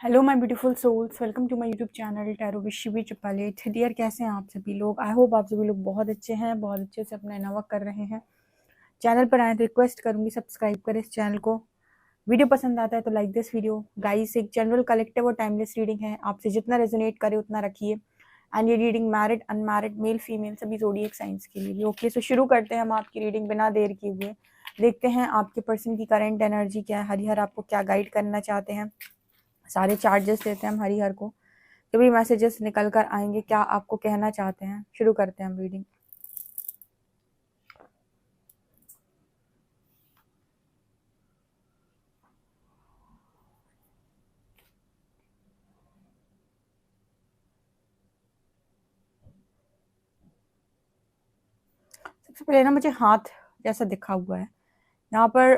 Hello my beautiful souls, welcome to my YouTube channel tarot with Shivi triple 8। Dear, कैसे हैं आप सभी लोग? आई होप आप सभी लोग बहुत अच्छे हैं, बहुत अच्छे से अपना इनावा कर रहे हैं। चैनल पर आए तो रिक्वेस्ट करूंगी सब्सक्राइब करें इस चैनल को। वीडियो पसंद आता है तो लाइक दिस वीडियो। गाइस, एक जनरल कलेक्टिव और टाइमलेस रीडिंग है, आपसे जितना रेजोनेट करे उतना रखिए। एंड ये reading married, unmarried, male female सभी ज़ोडिएक साइंस के लिए। ओके, सो शुरू करते हैं हम आपकी रीडिंग बिना देर किए हुए। देखते हैं आपके पर्सन की करंट एनर्जी क्या है, हरिहर आपको क्या गाइड करना चाहते हैं। सारे चार्जेस देते हैं हम हरिहर को, जो भी मैसेजेस निकल कर आएंगे क्या आपको कहना चाहते हैं। शुरू करते हैं हम रीडिंग। सबसे पहले ना मुझे हाथ जैसा दिखा हुआ है यहाँ पर।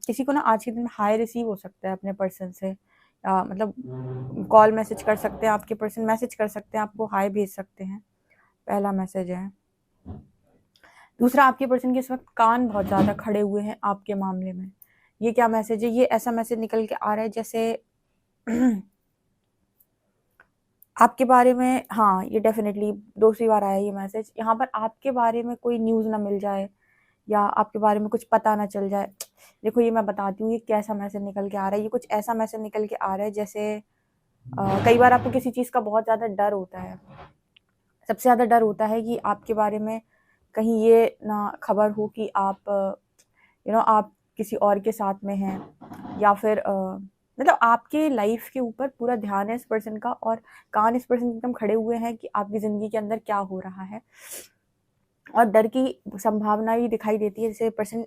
किसी को ना आज के दिन में हाई रिसीव हो सकता है अपने पर्सन से, या मतलब कॉल मैसेज कर सकते हैं, आपके पर्सन मैसेज कर सकते हैं, आपको हाई भेज सकते हैं। पहला मैसेज है। दूसरा, आपके पर्सन के इस वक्त कान बहुत ज़्यादा खड़े हुए हैं आपके मामले में। ये क्या मैसेज है? ये ऐसा मैसेज निकल के आ रहा है जैसे आपके बारे में, हाँ ये डेफिनेटली दूसरी बार आया ये मैसेज। यहाँ पर आपके बारे में कोई न्यूज़ ना मिल जाए या आपके बारे में कुछ पता ना चल जाए। देखो, ये मैं बताती हूँ ये कैसा मैसेज निकल के आ रहा है। ये कुछ ऐसा मैसेज निकल के आ रहा है जैसे कई बार आपको किसी चीज़ का बहुत ज़्यादा डर होता है। सबसे ज़्यादा डर होता है कि आपके बारे में कहीं ये ना खबर हो कि आप आप किसी और के साथ में हैं, या फिर मतलब आपके लाइफ के ऊपर पूरा ध्यान है इस पर्सन का, और कान इस पर्सन एकदम खड़े हुए हैं कि आपकी ज़िंदगी के अंदर क्या हो रहा है। और डर की संभावना भी दिखाई देती है, जैसे पर्सन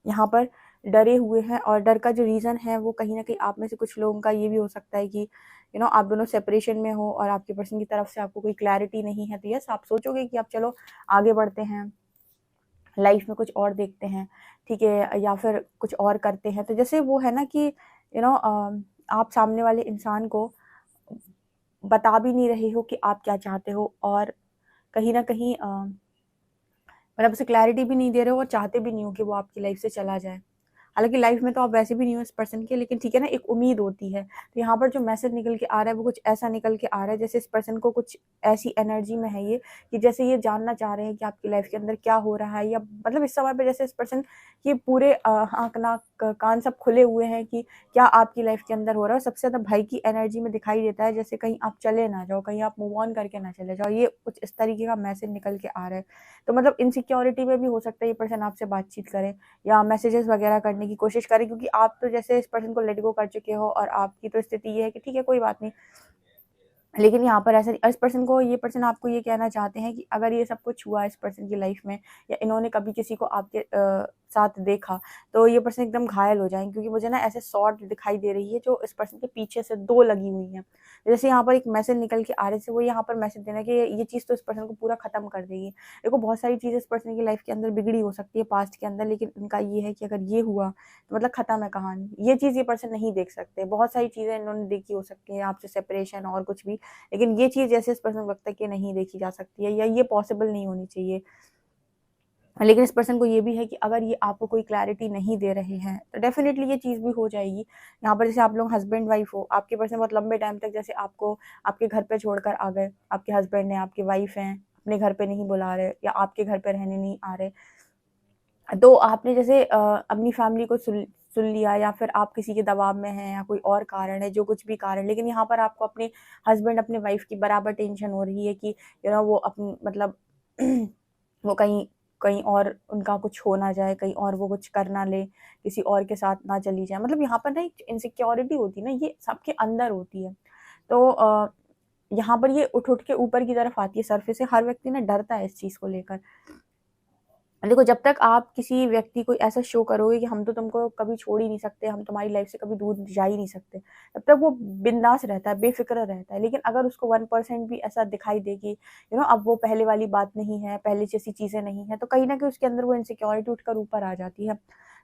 यहाँ पर डरे हुए हैं। और डर का जो रीज़न है वो कहीं ना कहीं आप में से कुछ लोगों का ये भी हो सकता है कि आप दोनों सेपरेशन में हो और आपके पर्सन की तरफ से आपको कोई क्लैरिटी नहीं है। तो यस, आप सोचोगे कि आप चलो आगे बढ़ते हैं, लाइफ में कुछ और देखते हैं, ठीक है, या फिर कुछ और करते हैं। तो जैसे वो है ना कि आप सामने वाले इंसान को बता भी नहीं रहे हो कि आप क्या चाहते हो, और कहीं ना कहीं मतलब उसे क्लैरिटी भी नहीं दे रहे हो और चाहते भी नहीं हो कि वो आपकी लाइफ से चला जाए। हालांकि लाइफ में तो आप वैसे भी नहीं हो इस पर्सन के, लेकिन ठीक है ना, एक उम्मीद होती है। तो यहाँ पर जो मैसेज निकल के आ रहा है वो कुछ ऐसा निकल के आ रहा है जैसे इस पर्सन को कुछ ऐसी एनर्जी में है ये, कि जैसे ये जानना चाह रहे हैं कि आपकी लाइफ के अंदर क्या हो रहा है, या मतलब इस समय पे जैसे इस पर्सन के पूरे आँख नाक कान सब खुले हुए हैं कि क्या आपकी लाइफ के अंदर हो रहा है। सबसे ज़्यादा भय की एनर्जी में दिखाई देता है, जैसे कहीं आप चले ना जाओ, कहीं आप मूव ऑन करके ना चले जाओ। ये कुछ इस तरीके का मैसेज निकल के आ रहा है। तो मतलब इनसिक्योरिटी में भी हो सकता है ये पर्सन आपसे बातचीत करे या मैसेजेस वगैरह करने की कोशिश करें, क्योंकि आप तो जैसे इस पर्सन को लेट गो कर चुके हो और आपकी तो स्थिति ये है कि ठीक है कोई बात नहीं। लेकिन यहाँ पर ऐसा, इस पर्सन को, ये पर्सन आपको ये कहना चाहते हैं कि अगर ये सब कुछ हुआ इस पर्सन की लाइफ में, या इन्होंने कभी किसी को आपके साथ देखा, तो ये पर्सन एकदम घायल हो जाएंगे। क्योंकि मुझे ना ऐसे शॉर्ट दिखाई दे रही है जो इस पर्सन के पीछे से दो लगी हुई हैं। जैसे यहाँ पर एक मैसेज निकल के आ रहे थे, वो यहाँ पर मैसेज देना कि ये चीज़ तो इस पर्सन को पूरा खत्म कर देगी। देखो, बहुत सारी चीज़ें इस पर्सन की लाइफ के अंदर बिगड़ी हो सकती है पास्ट के अंदर, लेकिन इनका ये है कि अगर ये हुआ तो मतलब खत्म है कहानी। ये चीज़ ये पर्सन नहीं देख सकते। बहुत सारी चीज़ें इन्होंने देखी हो सकती है, आपसे सेपरेशन और कुछ भी, लेकिन ये चीज़ जैसे इस पर्सन को लगता है कि नहीं देखी जा सकती है, या ये पॉसिबल नहीं होनी चाहिए। लेकिन इस पर्सन को ये भी है कि अगर ये आपको कोई क्लैरिटी नहीं दे रहे हैं तो डेफिनेटली ये चीज़ भी हो जाएगी। यहाँ पर जैसे आप लोग हस्बैंड वाइफ हो, आपके पर्सन बहुत लंबे टाइम तक जैसे आपको आपके घर पे छोड़कर आ गए, आपके हस्बैंड हैं, आपकी वाइफ हैं, अपने घर पे नहीं बुला रहे या आपके घर पे रहने नहीं आ रहे। तो आपने जैसे अपनी फैमिली को सुन सुन लिया, या फिर आप किसी के दबाव में हैं, या कोई और कारण है, जो कुछ भी कारण। लेकिन यहाँ पर आपको अपने हस्बैंड, अपने वाइफ की बराबर टेंशन हो रही है कि वो अपनी मतलब वो कहीं कहीं और उनका कुछ हो ना जाए, कहीं और वो कुछ कर ना ले, किसी और के साथ ना चली जाए। मतलब यहाँ पर ना एक इनसिक्योरिटी होती है ना, ये सबके अंदर होती है। तो यहाँ पर ये उठ उठ के ऊपर की तरफ आती है, सरफेस से। हर व्यक्ति ना डरता है इस चीज़ को लेकर। देखो, जब तक आप किसी व्यक्ति को ऐसा शो करोगे कि हम तो तुमको कभी छोड़ ही नहीं सकते, हम तुम्हारी लाइफ से कभी दूर जा ही नहीं सकते, तब तक वो बिंदास रहता है, बेफिक्र रहता है। लेकिन अगर उसको 1% भी ऐसा दिखाई दे कि अब वो पहले वाली बात नहीं है, पहले जैसी चीज़ें नहीं है, तो कहीं ना कहीं उसके अंदर वो इनसिक्योरिटी उठकर ऊपर आ जाती है।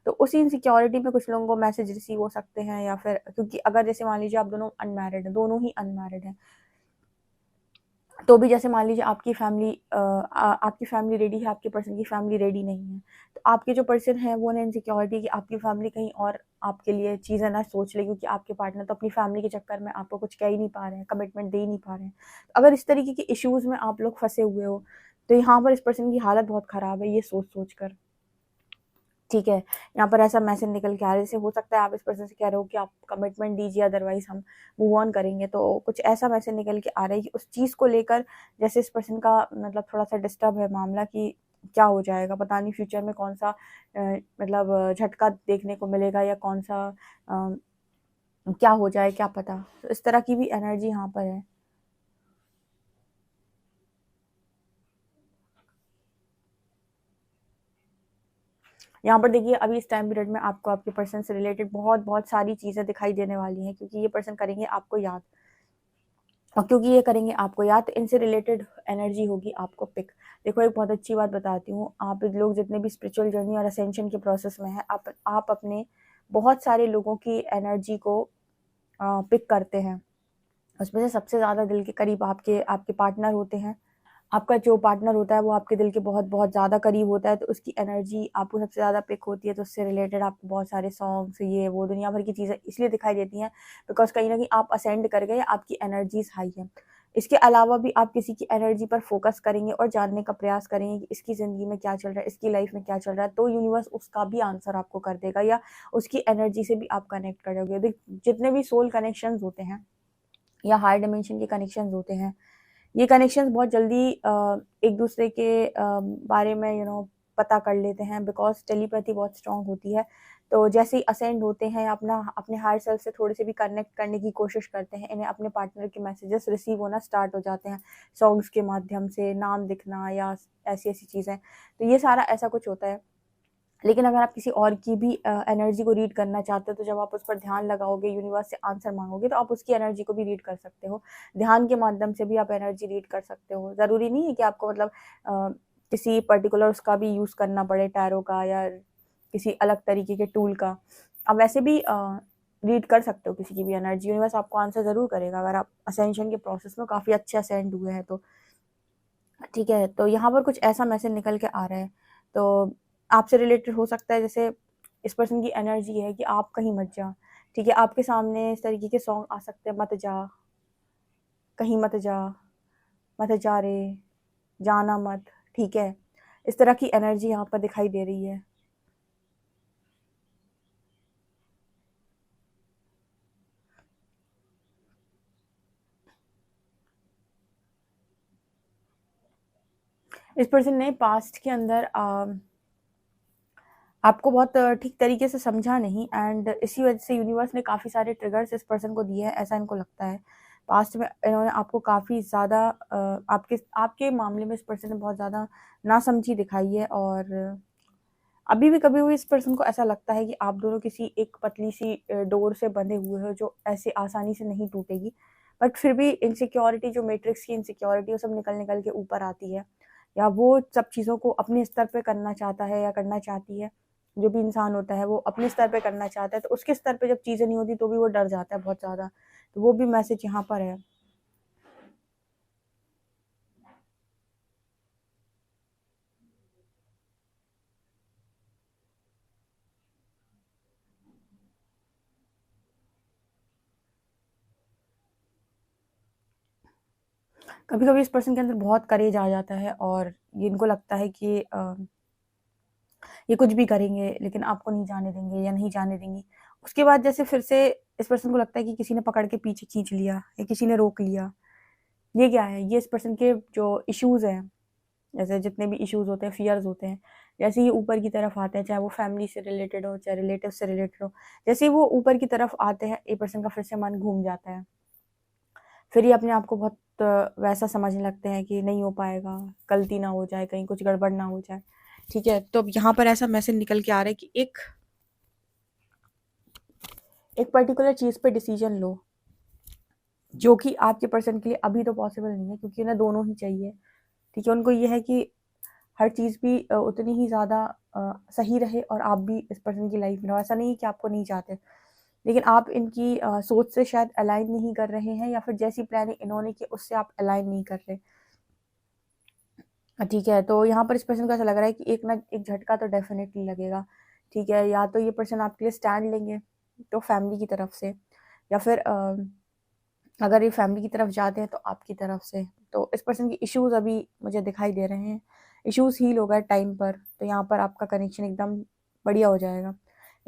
तो उसी इनसिक्योरिटी में कुछ लोगों को मैसेज रिसीव हो सकते हैं, या फिर क्योंकि अगर जैसे मान लीजिए आप दोनों अनमैरिड हैं, दोनों ही अनमैरिड हैं, तो भी जैसे मान लीजिए आपकी फैमिली रेडी है, आपके पर्सन की फैमिली रेडी नहीं है, तो आपके जो पर्सन है वो ना इनसिक्योरिटी कि आपकी फैमिली कहीं और आपके लिए चीज़ें ना सोच ले, क्योंकि आपके पार्टनर तो अपनी फैमिली के चक्कर में आपको कुछ कह ही नहीं पा रहे हैं, कमिटमेंट दे ही नहीं पा रहे हैं। तो अगर इस तरीके के इश्यूज़ में आप लोग फंसे हुए हो, तो यहाँ पर इस पर्सन की हालत बहुत ख़राब है, ये सोच कर। ठीक है, यहाँ पर ऐसा मैसेज निकल के आ रहा है, जैसे हो सकता है आप इस पर्सन से कह रहे हो कि आप कमिटमेंट दीजिए, अदरवाइज हम मूव ऑन करेंगे। तो कुछ ऐसा मैसेज निकल के आ रहा है कि उस चीज़ को लेकर जैसे इस पर्सन का मतलब थोड़ा-सा डिस्टर्ब है मामला कि क्या हो जाएगा, पता नहीं फ्यूचर में कौन-सा मतलब झटका देखने को मिलेगा या कौन-सा क्या हो जाए क्या पता। तो इस तरह की भी एनर्जी यहाँ पर है। यहाँ पर देखिए अभी इस टाइम पीरियड में आपको आपके पर्सन से रिलेटेड बहुत-बहुत सारी चीज़ें दिखाई देने वाली हैं, क्योंकि ये पर्सन करेंगे आपको याद। और क्योंकि ये करेंगे आपको याद, तो इनसे रिलेटेड एनर्जी होगी आपको पिक। देखो एक बहुत अच्छी बात बताती हूँ, आप लोग जितने भी स्पिरिचुअल जर्नी और असेंशन के प्रोसेस में हैं, आप अपने बहुत सारे लोगों की एनर्जी को पिक करते हैं। उसमें से सबसे ज़्यादा दिल के करीब आपके आपके पार्टनर होते हैं। आपका जो पार्टनर होता है वो आपके दिल के बहुत-बहुत ज़्यादा करीब होता है, तो उसकी एनर्जी आपको सबसे ज़्यादा पिक होती है, तो उससे रिलेटेड आपको बहुत सारे सॉन्ग्स, ये वो दुनिया भर की चीज़ें इसलिए दिखाई देती हैं, बिकॉज़ कहीं न कहीं आप असेंड कर गए, आपकी एनर्जीज़ हाई है। इसके अलावा भी आप किसी की एनर्जी पर फ़ोकस करेंगे और जानने का प्रयास करेंगे कि इसकी ज़िंदगी में क्या चल रहा है, इसकी लाइफ़ में क्या चल रहा है, तो यूनिवर्स उसका भी आंसर आपको कर देगा या उसकी एनर्जी से भी आप कनेक्ट करोगे। जितने भी सोल कनेक्शंस होते हैं या हायर डायमेंशन के कनेक्शंस होते हैं, ये कनेक्शंस बहुत जल्दी एक दूसरे के बारे में पता कर लेते हैं, बिकॉज़ टेलीपैथी बहुत स्ट्रॉन्ग होती है। तो जैसे ही असेंड होते हैं, अपने हायर सेल्फ से थोड़े से भी कनेक्ट करने की कोशिश करते हैं, इन्हें अपने पार्टनर के मैसेजेस रिसीव होना स्टार्ट हो जाते हैं, सॉन्ग्स के माध्यम से, नाम दिखना या ऐसी-ऐसी चीज़ें। तो ये सारा ऐसा कुछ होता है। लेकिन अगर आप किसी और की भी एनर्जी को रीड करना चाहते हो, तो जब आप उस पर ध्यान लगाओगे, यूनिवर्स से आंसर माँगोगे, तो आप उसकी एनर्जी को भी रीड कर सकते हो। ध्यान के माध्यम से भी आप एनर्जी रीड कर सकते हो। ज़रूरी नहीं है कि आपको मतलब किसी पर्टिकुलर उसका भी यूज़ करना पड़े, टैरो का या किसी अलग तरीके के टूल का। आप वैसे भी रीड कर सकते हो किसी की भी एनर्जी, यूनिवर्स आपको आंसर ज़रूर करेगा, अगर आप असेंशन के प्रोसेस में काफ़ी अच्छे असेंड हुए हैं तो। ठीक है, तो यहाँ पर कुछ ऐसा मैसेज निकल के आ रहा है, तो आपसे रिलेटेड हो सकता है, जैसे इस पर्सन की एनर्जी है कि आप कहीं मत जा, ठीक है? आपके सामने इस तरीके के सॉन्ग आ सकते हैं, मत जा, कहीं मत जा, मत जा रे, जाना मत, ठीक है? इस तरह की एनर्जी यहाँ पर दिखाई दे रही है। इस पर्सन ने पास्ट के अंदर आपको बहुत ठीक तरीके से समझा नहीं, एंड इसी वजह से यूनिवर्स ने काफ़ी सारे ट्रिगर्स इस पर्सन को दिए हैं, ऐसा इनको लगता है। पास्ट में इन्होंने आपको काफ़ी ज़्यादा आपके आपके मामले में इस पर्सन ने बहुत ज़्यादा नासमझी दिखाई है, और अभी भी कभी भी इस पर्सन को ऐसा लगता है कि आप दोनों किसी एक पतली सी डोर से बंधे हुए हो, जो ऐसे आसानी से नहीं टूटेगी। बट फिर भी इनसिक्योरिटी, जो मैट्रिक्स की इनसिक्योरिटी, वो सब निकल निकल के ऊपर आती है, या वो सब चीज़ों को अपने स्तर पे करना चाहता है या करना चाहती है। जो भी इंसान होता है वो अपने स्तर पे करना चाहता है, तो उसके स्तर पे जब चीज़ें नहीं होती तो भी वो डर जाता है बहुत ज़्यादा। तो वो भी मैसेज यहाँ पर है। कभी-कभी इस पर्सन के अंदर बहुत करेज आ जाता है, और ये इनको लगता है कि ये कुछ भी करेंगे लेकिन आपको नहीं जाने देंगे या नहीं जाने देंगी। उसके बाद जैसे फिर से इस पर्सन को लगता है कि किसी ने पकड़ के पीछे खींच लिया या किसी ने रोक लिया। ये क्या है? ये इस पर्सन के जो इश्यूज़ हैं, जैसे जितने भी इश्यूज़ होते हैं, फ़ियर्स होते हैं, जैसे ही ऊपर की तरफ आते हैं, चाहे वो फैमिली से रिलेटेड हो, चाहे रिलेटिव से रिलेटेड हो, जैसे ही वो ऊपर की तरफ आते हैं, ए पर्सन का फिर से मन घूम जाता है। फिर ये अपने आप को बहुत वैसा समझने लगते हैं कि नहीं हो पाएगा, गलती ना हो जाए, कहीं कुछ गड़बड़ ना हो जाए। ठीक है? तो अब यहाँ पर ऐसा मैसेज निकल के आ रहा है कि एक पर्टिकुलर चीज़ पे डिसीजन लो, जो कि आपके पर्सन के लिए अभी तो पॉसिबल नहीं है, क्योंकि उन्हें दोनों ही चाहिए। ठीक है? उनको ये है कि हर चीज़ भी उतनी ही ज़्यादा सही रहे और आप भी इस पर्सन की लाइफ में रहो। ऐसा नहीं है कि आपको नहीं चाहते, लेकिन आप इनकी सोच से शायद अलाइन नहीं कर रहे हैं, या फिर जैसी प्लानिंग इन्होंने की उससे आप अलाइन नहीं कर रहे। ठीक है, तो यहाँ पर इस पर्सन को ऐसा लग रहा है कि एक ना एक झटका तो डेफिनेटली लगेगा। ठीक है, या तो ये पर्सन आपके लिए स्टैंड लेंगे तो फैमिली की तरफ से, या फिर अगर ये फैमिली की तरफ जाते हैं तो आपकी तरफ से। तो इस पर्सन के इश्यूज अभी मुझे दिखाई दे रहे हैं, इश्यूज हील हो गए टाइम पर, तो यहाँ पर आपका कनेक्शन एकदम बढ़िया हो जाएगा।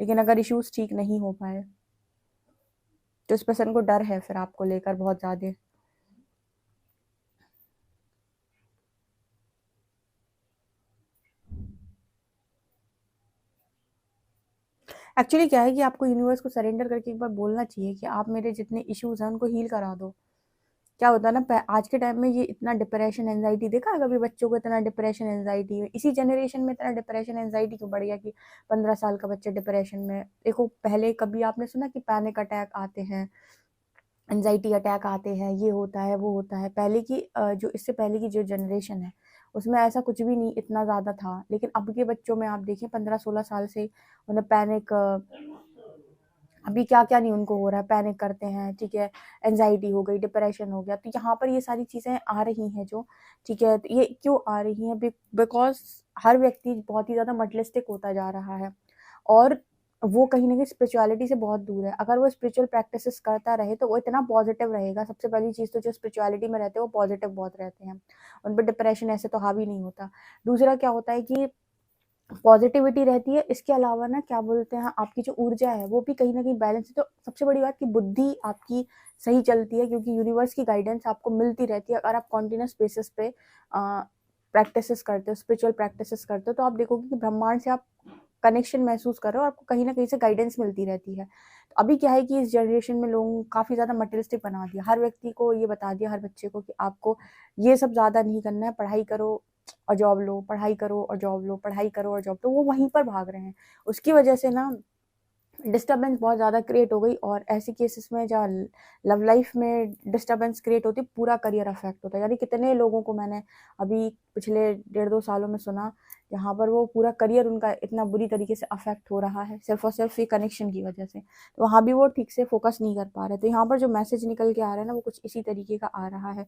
लेकिन अगर इश्यूज ठीक नहीं हो पाए तो इस पर्सन को डर है फिर आपको लेकर बहुत ज़्यादा। एक्चुअली क्या है कि आपको यूनिवर्स को सरेंडर करके एक बार बोलना चाहिए कि आप मेरे जितने इश्यूज हैं उनको हील करा दो। क्या होता है ना, आज के टाइम में ये इतना डिप्रेशन एंजाइटी देखा है कभी बच्चों को, इतना डिप्रेशन एंजाइटी इसी जनरेशन में इतना डिप्रेशन एंजाइटी क्यों बढ़ गया कि 15 साल का बच्चा डिप्रेशन में। देखो पहले कभी आपने सुना कि पैनिक अटैक आते हैं, एंजाइटी अटैक आते हैं, ये होता है वो होता है। पहले की जो इससे पहले की जो जनरेशन है उसमें ऐसा कुछ भी नहीं इतना ज़्यादा था। लेकिन अब के बच्चों में आप देखें 15-16 साल से उन्हें पैनिक, अभी क्या क्या नहीं उनको हो रहा है, पैनिक करते हैं। ठीक है, एंजाइटी हो गई, डिप्रेशन हो गया। तो यहाँ पर ये सारी चीज़ें आ रही हैं जो, ठीक है, तो ये क्यों आ रही हैं? बिकॉज हर व्यक्ति बहुत ही ज़्यादा मटेरियलिस्टिक होता जा रहा है और वो कहीं ना कहीं स्पिरिचुअलिटी से बहुत दूर है। अगर वो स्पिरिचुअल प्रैक्टिसेस करता रहे तो वो इतना पॉजिटिव रहेगा। सबसे पहली चीज़ तो जो स्पिरिचुअलिटी में रहते हैं वो पॉजिटिव बहुत रहते हैं, उन पर डिप्रेशन ऐसे तो हावी नहीं होता। दूसरा क्या होता है कि पॉजिटिविटी रहती है। इसके अलावा ना क्या बोलते हैं, आपकी जो ऊर्जा है वो भी कहीं ना कहीं बैलेंस है। तो सबसे बड़ी बात कि बुद्धि आपकी सही चलती है, क्योंकि यूनिवर्स की गाइडेंस आपको मिलती रहती है। अगर आप कॉन्टिन्यूस बेसिस पे प्रैक्टिसेस करते हो, स्पिरिचुअल प्रैक्टिसेस करते हो, तो आप देखोगे कि ब्रह्मांड से आप कनेक्शन महसूस कर रहे हो और आपको कहीं ना कहीं से गाइडेंस मिलती रहती है। तो अभी क्या है कि इस जनरेशन में लोगों काफ़ी ज़्यादा मटेरियलिस्टिक बना दिया, हर व्यक्ति को ये बता दिया, हर बच्चे को कि आपको ये सब ज़्यादा नहीं करना है, पढ़ाई करो और जॉब लो, पढ़ाई करो और जॉब लो, पढ़ाई करो और जॉब। तो वो वहीं पर भाग रहे हैं। उसकी वजह से ना डिस्टर्बेंस बहुत ज़्यादा क्रिएट हो गई, और ऐसे केसेस में जहाँ लव लाइफ में डिस्टर्बेंस क्रिएट होती है, पूरा करियर अफेक्ट होता है। यानी कितने लोगों को मैंने अभी पिछले 1.5-2 सालों में सुना जहाँ पर वो पूरा करियर उनका इतना बुरी तरीके से अफेक्ट हो रहा है सिर्फ और सिर्फ ये कनेक्शन की वजह से। तो वहाँ भी वो ठीक से फोकस नहीं कर पा रहे। तो यहाँ पर जो मैसेज निकल के आ रहा है ना वो कुछ इसी तरीके का आ रहा है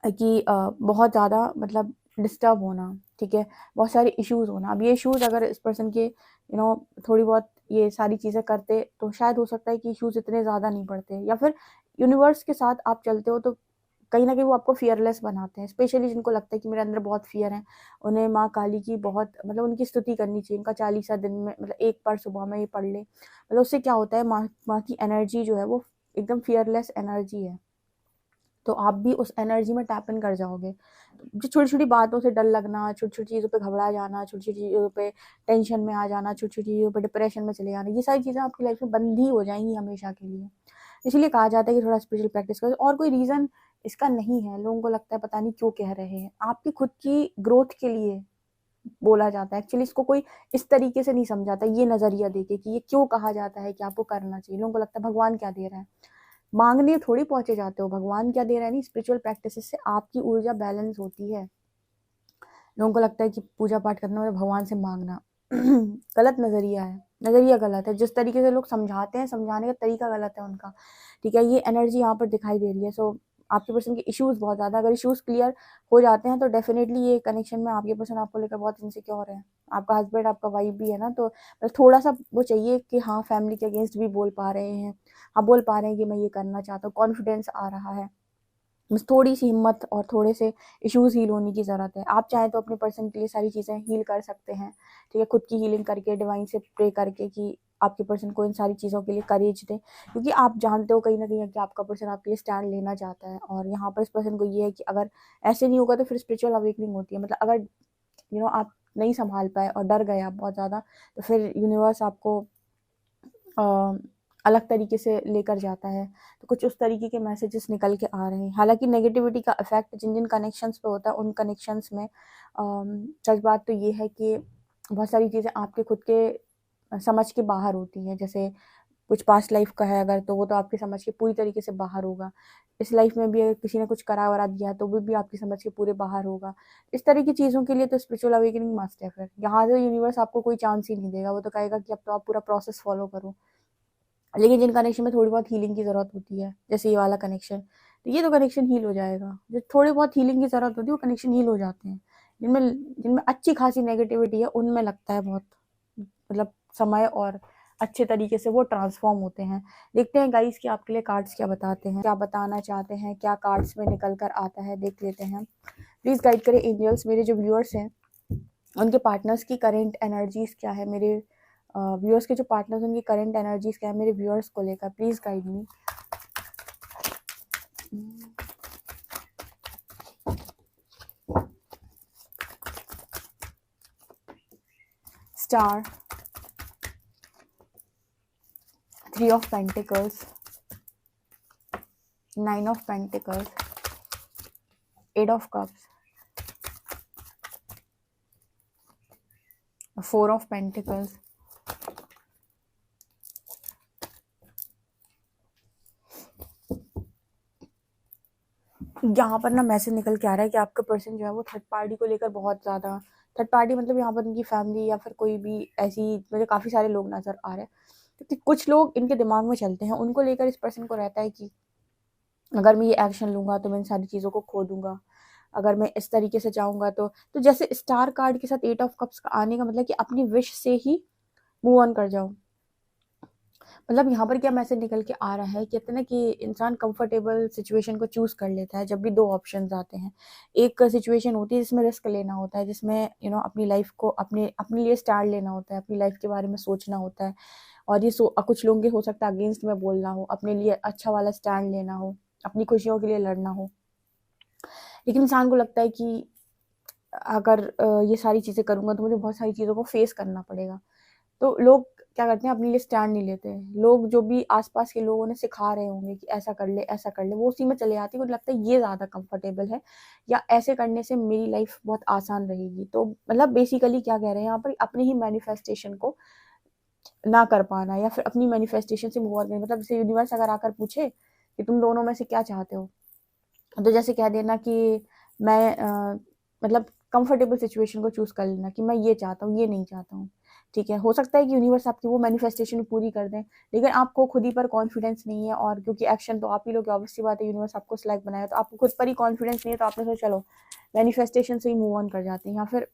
कि बहुत ज़्यादा मतलब डिस्टर्ब होना, ठीक है, बहुत सारे इश्यूज होना। अब ये इश्यूज अगर इस पर्सन के थोड़ी बहुत ये सारी चीज़ें करते तो शायद हो सकता है कि इश्यूज इतने ज़्यादा नहीं पड़ते। या फिर यूनिवर्स के साथ आप चलते हो तो कहीं ना कहीं वो आपको फियरलेस बनाते हैं। स्पेशली जिनको लगता है कि मेरे अंदर बहुत फियर है, उन्हें माँ काली की बहुत मतलब उनकी स्तुति करनी चाहिए। उनका 40 दिन में मतलब एक बार सुबह में ये पढ़ ले, मतलब उससे क्या होता है, माँ की एनर्जी जो है वो एकदम फियरलेस एनर्जी है। तो आप भी उस एनर्जी में टैप इन कर जाओगे। जो छोटी-छोटी बातों से डर लगना, छोटी-छोटी चीज़ों पे घबरा जाना, छोटी-छोटी चीज़ों पे टेंशन में आ जाना, छोटी-छोटी चीज़ों पे डिप्रेशन में चले जाना, ये सारी चीज़ें आपकी लाइफ में बंद ही हो जाएँगी हमेशा के लिए। इसीलिए कहा जाता है कि थोड़ा स्पिरिचुअल प्रैक्टिस करो, और कोई रीज़न इसका नहीं है। लोगों को लगता है पता नहीं क्यों कह रहे हैं। आपकी खुद की ग्रोथ के लिए बोला जाता है। एक्चुअली इसको कोई इस तरीके से नहीं समझाता, ये नज़रिया देके कि ये क्यों कहा जाता है कि आपको करना चाहिए। लोगों को लगता है भगवान क्या दे रहा है। मांगने थोड़ी पहुंचे जाते हो, भगवान क्या दे रहा है, नहीं, स्पिरिचुअल प्रैक्टिसेस से आपकी ऊर्जा बैलेंस होती है। लोगों को लगता है कि पूजा पाठ करना और भगवान से मांगना गलत नज़रिया है, नज़रिया गलत है। जिस तरीके से लोग समझाते हैं, समझाने का तरीका गलत है उनका। ठीक है, ये एनर्जी यहाँ पर दिखाई दे रही है। सो आपके पर्सन के इश्यूज बहुत ज़्यादा, अगर इश्यूज क्लियर हो जाते हैं तो डेफिनेटली ये कनेक्शन में आपके पर्सन आपको लेकर बहुत इनसिक्योर है। आपका हस्बैंड आपका वाइफ भी है ना, तो थोड़ा सा वो चाहिए कि हाँ फैमिली के अगेंस्ट भी बोल पा रहे हैं, हाँ बोल पा रहे हैं कि मैं ये करना चाहता हूँ, कॉन्फिडेंस आ रहा है। बस थोड़ी सी हिम्मत और थोड़े से इश्यूज हील होने की ज़रूरत है। आप चाहें तो अपने पर्सन के लिए सारी चीज़ें हील कर सकते हैं। ठीक है, खुद की हीलिंग करके, डिवाइन से प्रे करके कि आपके पर्सन को इन सारी चीज़ों के लिए करेज दें, क्योंकि आप जानते हो कहीं ना कहीं कि आपका पर्सन आपके लिए स्टैंड लेना चाहता है। और यहाँ पर इस पर्सन को ये है कि अगर ऐसे नहीं होगा तो फिर स्पिरिचुअल अवेकनिंग होती है। मतलब अगर आप नहीं संभाल पाए और डर गए आप बहुत ज़्यादा, तो फिर यूनिवर्स आपको अलग तरीके से लेकर जाता है। तो कुछ उस तरीके के मैसेजेस निकल के आ रहे हैं। हालांकि नेगेटिविटी का इफेक्ट जिन जिन कनेक्शंस पे होता है उन कनेक्शंस में सच बात तो ये है कि बहुत सारी चीज़ें आपके खुद के समझ के बाहर होती हैं। जैसे कुछ पास्ट लाइफ का है अगर, तो वो तो आपकी समझ के पूरी तरीके से बाहर होगा। इस लाइफ में भी अगर किसी ने कुछ करा वरा दिया तो वो भी आपकी समझ के पूरे बाहर होगा। इस तरह की चीज़ों के लिए तो स्पिरिचुअल अवेकनिंग मस्ट है। फिर यहाँ से यूनिवर्स आपको कोई चांस ही नहीं देगा, वो तो कहेगा कि अब तो आप पूरा प्रोसेस फॉलो करो। लेकिन जिन कनेक्शन में थोड़ी बहुत हीलिंग की ज़रूरत होती है, जैसे ये वाला कनेक्शन, तो ये तो कनेक्शन हील हो जाएगा। जो थोड़ी बहुत हीलिंग की ज़रूरत होती है वो कनेक्शन हील हो जाते हैं। जिनमें जिनमें अच्छी खासी नेगेटिविटी है उनमें लगता है बहुत मतलब समय, और अच्छे तरीके से वो ट्रांसफॉर्म होते हैं। देखते हैं गाइस कि आपके लिए कार्ड्स क्या बताते हैं, क्या बताना चाहते हैं, क्या कार्ड्स में निकल कर आता है, देख लेते हैं। प्लीज़ गाइड करें एंजल्स, मेरे जो व्यूअर्स हैं उनके पार्टनर्स की करंट एनर्जीज क्या है, मेरे व्यूअर्स के जो पार्टनर्स उनकी करंट एनर्जीज क्या है मेरे व्यूअर्स को लेकर। Please guide me. Star, 3 of pentacles, 9 of pentacles, 8 of cups, 4 of pentacles. यहाँ पर ना मैसेज निकल के आ रहा है कि आपका पर्सन जो है वो थर्ड पार्टी को लेकर बहुत ज़्यादा, थर्ड पार्टी मतलब यहाँ पर उनकी फैमिली या फिर कोई भी ऐसी, मुझे काफ़ी सारे लोग नज़र आ रहे हैं, क्योंकि कुछ लोग इनके दिमाग में चलते हैं, उनको लेकर इस पर्सन को रहता है कि अगर मैं ये एक्शन लूँगा तो मैं इन सारी चीज़ों को खो दूँगा, अगर मैं इस तरीके से जाऊँगा तो जैसे स्टार कार्ड के साथ 8 ऑफ कप्स का आने का मतलब कि अपनी विश से ही मूव ऑन कर जाओ। मतलब यहाँ पर क्या मैसेज निकल के आ रहा है, कहते हैं ना कि इंसान कंफर्टेबल सिचुएशन को चूज़ कर लेता है जब भी 2 ऑप्शंस आते हैं। एक सिचुएशन होती है जिसमें रिस्क लेना होता है, जिसमें अपनी लाइफ को अपने अपने लिए स्टैंड लेना होता है, अपनी लाइफ के बारे में सोचना होता है, और ये कुछ लोगों के हो सकता है अगेंस्ट में बोलना हो, अपने लिए अच्छा वाला स्टैंड लेना हो, अपनी खुशियों के लिए लड़ना हो। लेकिन इंसान को लगता है कि अगर ये सारी चीज़ें करूँगा तो मुझे बहुत सारी चीज़ों को फेस करना पड़ेगा। तो लोग क्या करते हैं, अपने लिए स्टैंड नहीं लेते हैं। लोग जो भी आस-पास के लोग उन्हें सिखा रहे होंगे कि ऐसा कर ले, वो उसी में चले जाते हैं। उन्हें लगता है ये ज़्यादा कंफर्टेबल है, या ऐसे करने से मेरी लाइफ बहुत आसान रहेगी। तो मतलब बेसिकली क्या कह रहे हैं यहाँ पर, अपनी ही मैनिफेस्टेशन को ना कर पाना, या फिर अपनी मैनिफेस्टेशन से मूव ऑन करना। मतलब जैसे यूनिवर्स अगर आकर पूछे कि तुम दोनों में से क्या चाहते हो, तो जैसे कह देना कि मैं मतलब कंफर्टेबल सिचुएशन को चूज़ कर लेना कि मैं ये चाहता हूँ, ये नहीं चाहता हूँ, ठीक है। हो सकता है कि यूनिवर्स आपकी वो मैनिफेस्टेशन पूरी कर दें, लेकिन आपको खुद ही पर कॉन्फिडेंस नहीं है, और क्योंकि एक्शन तो आप ही लोग, ऑब्वियस सी बात है, यूनिवर्स आपको सिलेक्ट बनाया, तो आपको खुद पर ही कॉन्फिडेंस नहीं है, तो आपने सोचा चलो मैनिफेस्टेशन से ही मूव ऑन कर जाते हैं। या फिर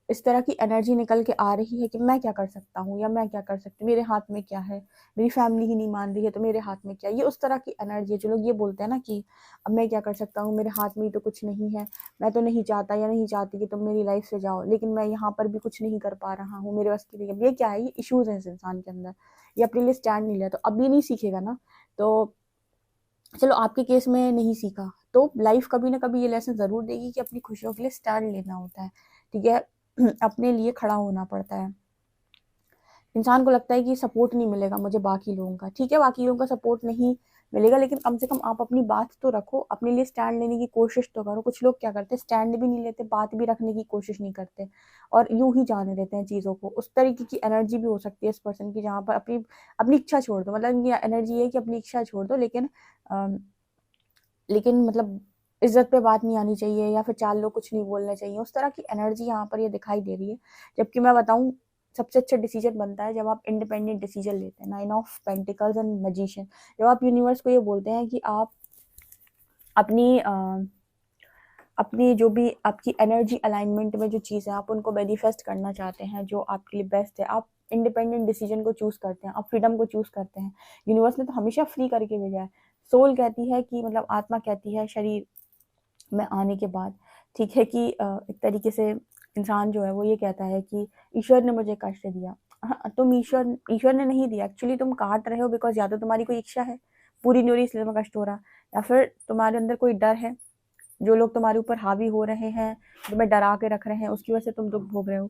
इस तरह की एनर्जी निकल के आ रही है कि मैं क्या कर सकता हूँ, या मैं क्या कर सकती हूँ, मेरे हाथ में क्या है, मेरी फैमिली ही नहीं मान रही है तो मेरे हाथ में क्या है। ये उस तरह की एनर्जी है। जो लोग ये बोलते हैं ना कि अब मैं क्या कर सकता हूँ, मेरे हाथ में ही तो कुछ नहीं है, मैं तो नहीं चाहता या नहीं चाहती कि तुम मेरी लाइफ से जाओ, लेकिन मैं यहाँ पर भी कुछ नहीं कर पा रहा हूँ, मेरे बस की नहीं है। ये क्या है, ये इश्यूज है इस इंसान के अंदर, ये अपने लिए स्टैंड नहीं लिया, तो अभी नहीं सीखेगा ना। तो चलो आपके केस में नहीं सीखा, तो लाइफ कभी ना कभी ये लेसन ज़रूर देगी कि अपनी खुशियों के लिए स्टैंड लेना होता है, ठीक है। अपने लिए खड़ा होना पड़ता है। इंसान को लगता है कि सपोर्ट नहीं मिलेगा मुझे बाकी लोगों का, ठीक है, बाकी लोगों का सपोर्ट नहीं मिलेगा, लेकिन कम से कम आप अपनी बात तो रखो, अपने लिए स्टैंड लेने की कोशिश तो करो। कुछ लोग क्या करते हैं, स्टैंड भी नहीं लेते, बात भी रखने की कोशिश नहीं करते, और यूं ही जाने देते हैं चीज़ों को। उस तरीके की एनर्जी भी हो सकती है इस पर्सन की, जहाँ पर अपनी अपनी इच्छा छोड़ दो, मतलब ये एनर्जी है कि अपनी इच्छा छोड़ दो, लेकिन मतलब इज्जत पे बात नहीं आनी चाहिए, या फिर 4 लोग कुछ नहीं बोलने चाहिए, उस तरह की एनर्जी यहाँ पर ये दिखाई दे रही है। जबकि मैं बताऊँ, सबसे अच्छा डिसीजन बनता है जब आप इंडिपेंडेंट डिसीजन लेते हैं। 9 ऑफ पेंटिकल्स एंड मैजिशियन, जब आप यूनिवर्स को ये बोलते हैं कि आप अपनी अपनी जो भी आपकी एनर्जी अलाइनमेंट में जो चीज़ है, आप उनको मैनिफेस्ट करना चाहते हैं जो आपके लिए बेस्ट है, आप इंडिपेंडेंट डिसीजन को चूज़ करते हैं, आप फ्रीडम को चूज़ करते हैं। यूनिवर्स ने तो हमेशा फ्री करके भेजा है। सोल कहती है कि मतलब आत्मा कहती है शरीर में आने के बाद, ठीक है, कि एक तरीके से इंसान जो है वो ये कहता है कि ईश्वर ने मुझे कष्ट दिया। हाँ, तुम ईश्वर ईश्वर ने नहीं दिया, एक्चुअली तुम काट रहे हो, बिकॉज़ या तो तुम्हारी कोई इच्छा है, पूरी नहीं हो रही इसलिए तुम्हें कष्ट हो रहा, या फिर तुम्हारे अंदर कोई डर है, जो लोग तुम्हारे ऊपर हावी हो रहे हैं, तुम्हें डरा के रख रहे हैं, उसकी वजह से तुम दुःख भोग रहे हो।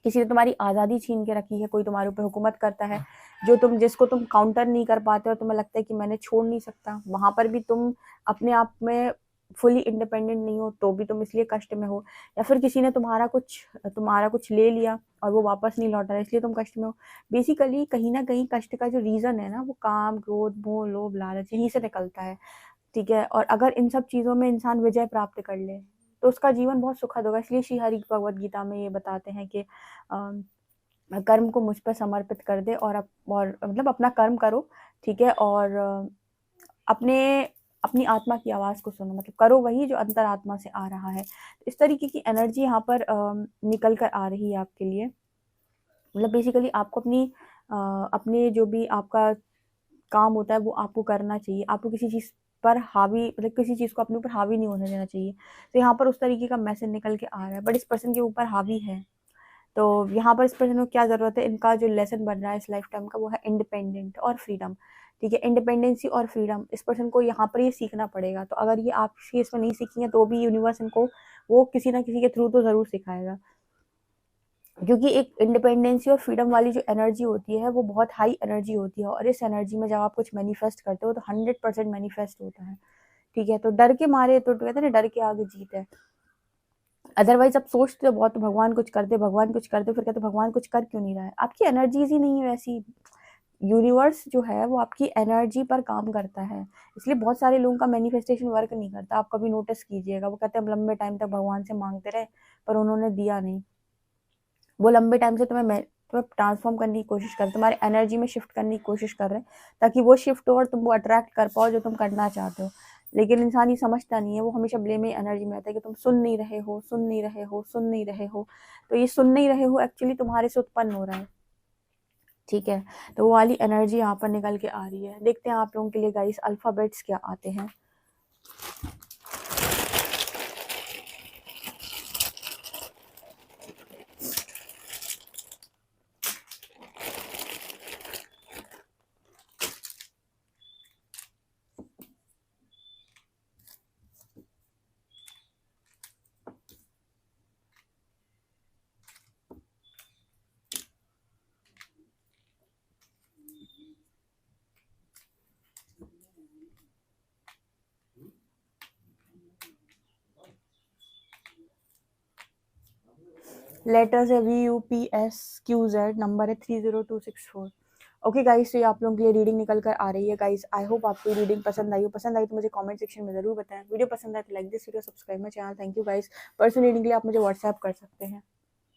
किसी ने तुम्हारी आज़ादी छीन के रखी है, कोई तुम्हारे ऊपर हुकूमत करता है, जिसको तुम काउंटर नहीं कर पाते हो, तुम्हें लगता है कि मैंने छोड़ नहीं सकता, वहाँ पर भी तुम अपने आप में फुली इंडिपेंडेंट नहीं हो, तो भी तुम इसलिए कष्ट में हो। या फिर किसी ने तुम्हारा कुछ ले लिया और वो वापस नहीं लौटा रहा, इसलिए तुम कष्ट में हो। बेसिकली कहीं न कहीं कष्ट का जो रीज़न है ना, वो काम, क्रोध, मोह, लोभ, लालच यहीं से निकलता है, ठीक है। और अगर इन सब चीज़ों में इंसान विजय प्राप्त कर ले, तो उसका जीवन बहुत सुखद होगा। इसलिए श्री हरि भगवद गीता में ये बताते हैं कि कर्म को मुझ पर समर्पित कर दे और मतलब अपना कर्म करो, ठीक है, और अपने अपनी आत्मा की आवाज़ को सुनो, मतलब करो वही जो अंतरात्मा से आ रहा है। इस तरीके की एनर्जी यहाँ पर निकल कर आ रही है आपके लिए। मतलब बेसिकली आपको अपने जो भी आपका काम होता है वो आपको करना चाहिए। आपको किसी चीज़ पर हावी, मतलब किसी चीज़ को अपने ऊपर हावी नहीं होने देना चाहिए। तो यहाँ पर उस तरीके का मैसेज निकल के आ रहा है, बट इस पर्सन के ऊपर हावी है। तो यहाँ पर इस पर्सन को क्या ज़रूरत है, इनका जो लेसन बन रहा है इस लाइफ टाइम का, वो है इंडिपेंडेंट और फ्रीडम, ठीक है। इंडिपेंडेंसी और फ्रीडम इस पर्सन को यहाँ पर ये सीखना पड़ेगा। तो अगर ये आप इस केस में नहीं सीखेंगे तो भी यूनिवर्स इनको वो किसी ना किसी के थ्रू तो ज़रूर सिखाएगा, क्योंकि एक इंडिपेंडेंसी और फ्रीडम वाली जो एनर्जी होती है वो बहुत हाई एनर्जी होती है। और इस एनर्जी में जब आप कुछ मैनिफेस्ट करते हो तो 100% मैनिफेस्ट होता है, ठीक है। तो डर के मारे तो कहते हैं ना, डर के आगे जीत है। अदरवाइज आप सोचते हो बहुत, तो भगवान कुछ कर दे, भगवान कुछ कर दे, फिर कहते भगवान कुछ कर क्यों नहीं रहा है, आपकी एनर्जीज ही नहीं है वैसी। यूनिवर्स जो है वो आपकी एनर्जी पर काम करता है, इसलिए बहुत सारे लोगों का मैनिफेस्टेशन वर्क नहीं करता। आप कभी नोटिस कीजिएगा, वो कहते हैं हम लंबे टाइम तक भगवान से मांगते रहे पर उन्होंने दिया नहीं। वो लंबे टाइम से तुम्हें ट्रांसफॉर्म करने की कोशिश कर रहे हैं, तुम्हारे एनर्जी में शिफ्ट करने की कोशिश कर रहे हैं, ताकि वो शिफ्ट हो और तुम वो अट्रैक्ट कर पाओ जो तुम करना चाहते हो। लेकिन इंसान ये समझता नहीं है, वो हमेशा ब्लेमिंग एनर्जी में रहता है कि तुम सुन नहीं रहे हो, सुन नहीं रहे हो, सुन नहीं रहे हो। तो ये सुन नहीं रहे हो एक्चुअली तुम्हारे से उत्पन्न हो रहा है, ठीक है। तो वो वाली एनर्जी यहाँ पर निकल के आ रही है। देखते हैं आप लोगों के लिए गाइस अल्फाबेट्स क्या आते हैं। लेटर्स है VUPSQZ, नंबर है 30264। ओके गाइस, तो ये आप लोगों के लिए रीडिंग निकल कर आ रही है। गाइस आई होप आपको रीडिंग पसंद आई हो। पसंद आई तो मुझे कमेंट सेक्शन में जरूर बताएं। वीडियो पसंद आए तो like this video, subscribe my channel. Thank you guys. Personal reading के लिए आप मुझे व्हाट्सएप कर सकते हैं।